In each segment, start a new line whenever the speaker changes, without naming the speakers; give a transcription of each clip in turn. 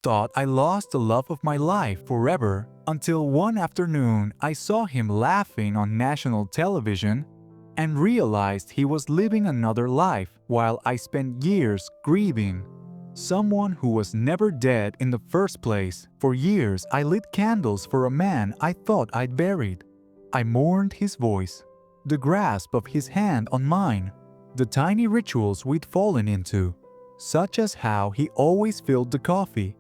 thought I lost the love of my life forever until one afternoon I saw him laughing on national television and realized he was living another life while I spent years grieving. Someone who was never dead in the first place. For years I lit candles for a man I thought I'd buried. I mourned his voice, the grasp of his hand on mine, the tiny rituals we'd fallen into, such as how he always filled the coffee,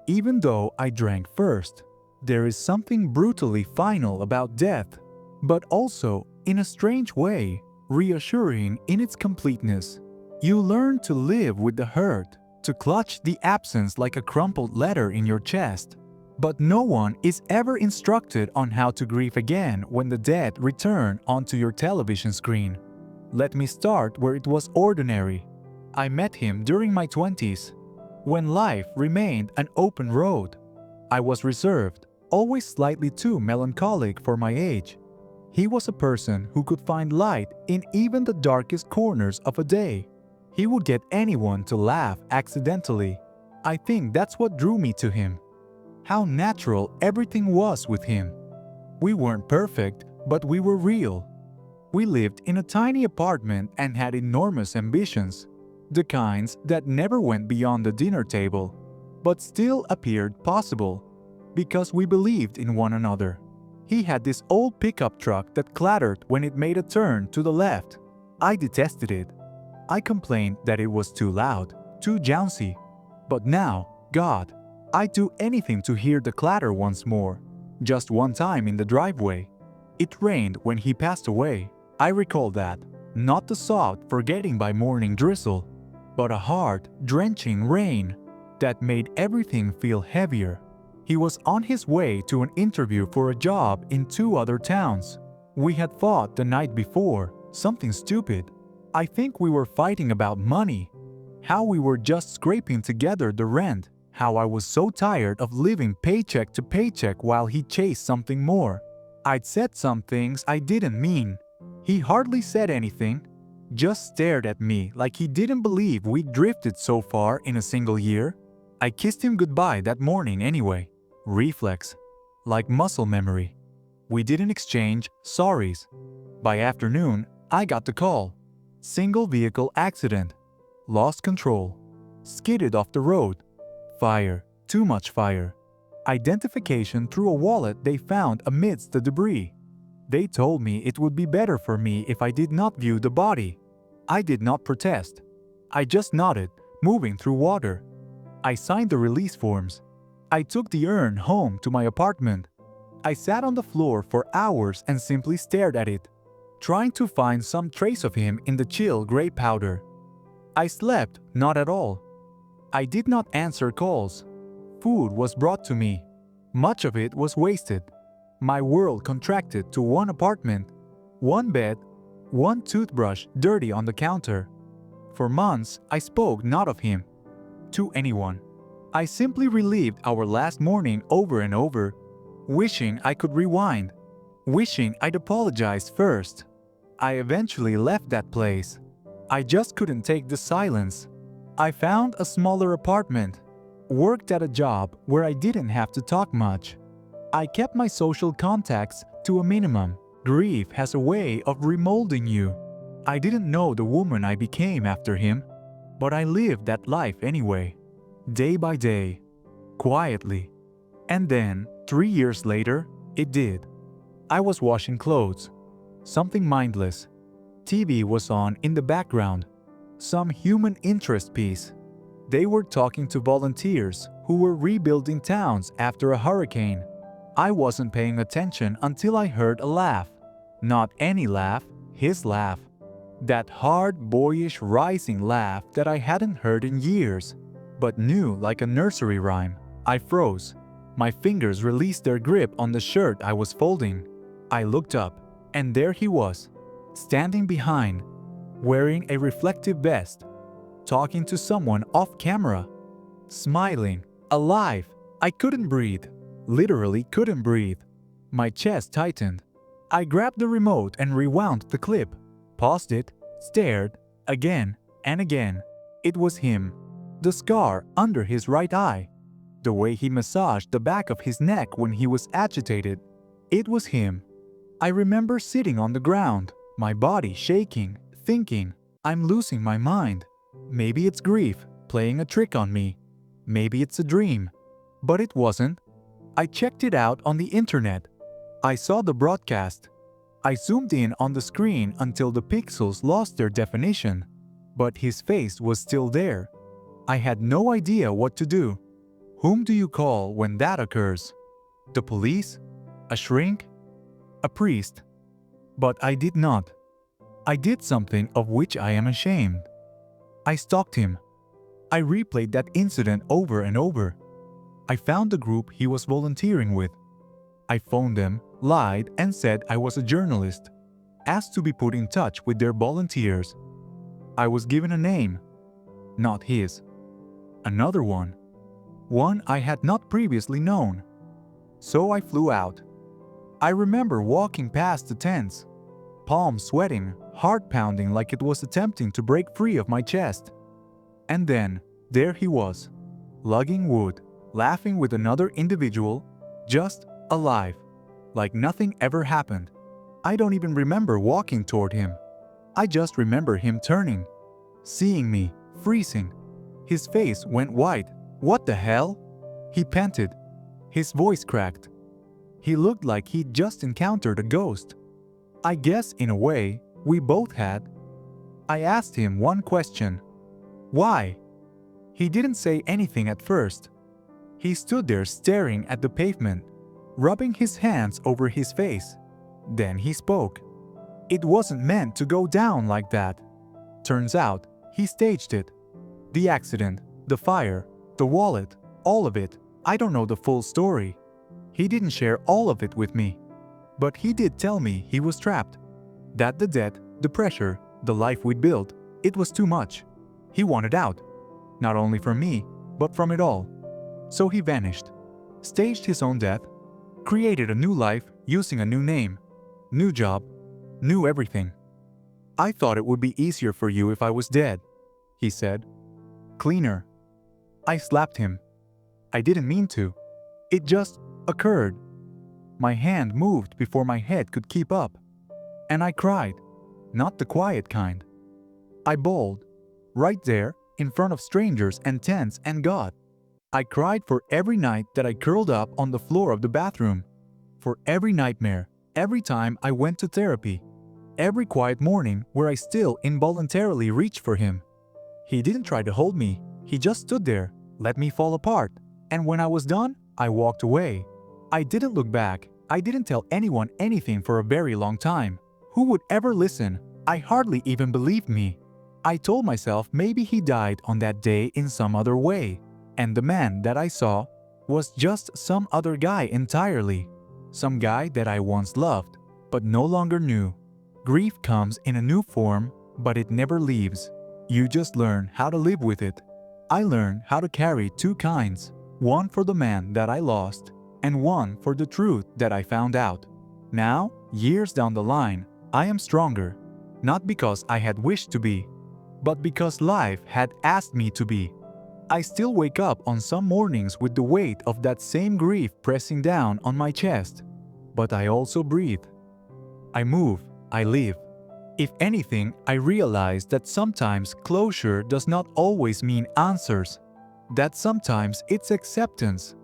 even though I drank first. There is something brutally final about death, but also, in a strange way, reassuring in its completeness. You learn to live with the hurt, to clutch the absence like a crumpled letter in your chest. But no one is ever instructed on how to grieve again when the dead return onto your television screen. Let me start where it was ordinary. I met him during my 20s, when life remained an open road. I was reserved, always slightly too melancholic for my age. He was a person who could find light in even the darkest corners of a day. He would get anyone to laugh accidentally. I think that's what drew me to him. How natural everything was with him. We weren't perfect, but we were real. We lived in a tiny apartment and had enormous ambitions, the kinds that never went beyond the dinner table, but still appeared possible, because we believed in one another. He had this old pickup truck that clattered when it made a turn to the left. I detested it. I complained that it was too loud, too jouncy. But now, God, I'd do anything to hear the clatter once more. Just one time in the driveway. It rained when he passed away. I recall that. Not the soft, forgetting by morning drizzle, but a hard, drenching rain that made everything feel heavier. He was on his way to an interview for a job in 2 other towns. We had fought the night before, something stupid. I think we were fighting about money. How we were just scraping together the rent. How I was so tired of living paycheck to paycheck while he chased something more. I'd said some things I didn't mean. He hardly said anything, just stared at me like he didn't believe we'd drifted so far in a single year. I kissed him goodbye that morning anyway. Reflex, like muscle memory. We didn't exchange sorries. By afternoon, I got the call. Single vehicle accident. Lost control. Skidded off the road. Fire. Too much fire. Identification through a wallet they found amidst the debris. They told me it would be better for me if I did not view the body. I did not protest. I just nodded, moving through water. I signed the release forms. I took the urn home to my apartment. I sat on the floor for hours and simply stared at it, trying to find some trace of him in the chill gray powder. I slept not at all. I did not answer calls. Food was brought to me. Much of it was wasted. My world contracted to one apartment, one bed, one toothbrush dirty on the counter. For months, I spoke not of him to anyone. I simply relived our last morning over and over, wishing I could rewind, wishing I'd apologized first. I eventually left that place. I just couldn't take the silence. I found a smaller apartment, worked at a job where I didn't have to talk much. I kept my social contacts to a minimum. Grief has a way of remolding you. I didn't know the woman I became after him, but I lived that life anyway. Day by day, quietly. And then, 3 years later, it did. I was washing clothes. Something mindless. TV was on in the background. Some human interest piece. They were talking to volunteers who were rebuilding towns after a hurricane. I wasn't paying attention until I heard a laugh. Not any laugh, his laugh. That hard, boyish, rising laugh that I hadn't heard in years, but knew like a nursery rhyme. I froze. My fingers released their grip on the shirt I was folding. I looked up, and there he was, standing behind, wearing a reflective vest, talking to someone off camera, smiling, alive. I couldn't breathe, literally couldn't breathe. My chest tightened. I grabbed the remote and rewound the clip, paused it, stared, again and again. It was him. The scar under his right eye. the way he massaged the back of his neck when he was agitated. It was him. I remember sitting on the ground, my body shaking, thinking, I'm losing my mind. Maybe it's grief playing a trick on me. Maybe it's a dream. But it wasn't. I checked it out on the internet. I saw the broadcast. I zoomed in on the screen until the pixels lost their definition. But his face was still there. I had no idea what to do. Whom do you call when that occurs? The police? A shrink? A priest? But I did not. I did something of which I am ashamed. I stalked him. I replayed that incident over and over. I found the group he was volunteering with. I phoned them, lied, and said I was a journalist, asked to be put in touch with their volunteers. I was given a name. Not his. Another one. One I had not previously known. So I flew out. I remember walking past the tents, palms sweating, heart pounding like it was attempting to break free of my chest. And then, there he was, lugging wood, laughing with another individual, just alive, like nothing ever happened. I don't even remember walking toward him. I just remember him turning, seeing me, freezing. His face went white. What the hell? He panted. His voice cracked. He looked like he'd just encountered a ghost. I guess, in a way, we both had. I asked him one question. Why? He didn't say anything at first. He stood there staring at the pavement, rubbing his hands over his face. Then he spoke. It wasn't meant to go down like that. Turns out, he staged it. The accident, the fire, the wallet, all of it. I don't know the full story. He didn't share all of it with me. But he did tell me he was trapped. That the debt, the pressure, the life we'd built, it was too much. He wanted out. Not only from me, but from it all. So he vanished, staged his own death, created a new life using a new name, new job, new everything. I thought it would be easier for you if I was dead, he said. Cleaner. I slapped him. I didn't mean to. It just occurred. My hand moved before my head could keep up. And I cried, not the quiet kind. I bawled, right there, in front of strangers and tents and God. I cried for every night that I curled up on the floor of the bathroom, for every nightmare, every time I went to therapy, every quiet morning where I still involuntarily reached for him. He didn't try to hold me, he just stood there, let me fall apart, and when I was done, I walked away. I didn't look back, I didn't tell anyone anything for a very long time. Who would ever listen? I hardly even believed me. I told myself maybe he died on that day in some other way, and the man that I saw was just some other guy entirely. Some guy that I once loved, but no longer knew. Grief comes in a new form, but it never leaves. You just learn how to live with it. I learned how to carry two kinds, one for the man that I lost, and one for the truth that I found out. Now, years down the line, I am stronger, not because I had wished to be, but because life had asked me to be. I still wake up on some mornings with the weight of that same grief pressing down on my chest, but I also breathe. I move, I live. If anything, I realize that sometimes closure does not always mean answers, that sometimes it's acceptance.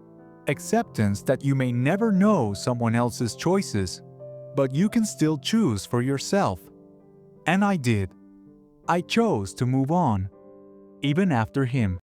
Acceptance that you may never know someone else's choices, but you can still choose for yourself. And I did. I chose to move on, even after him.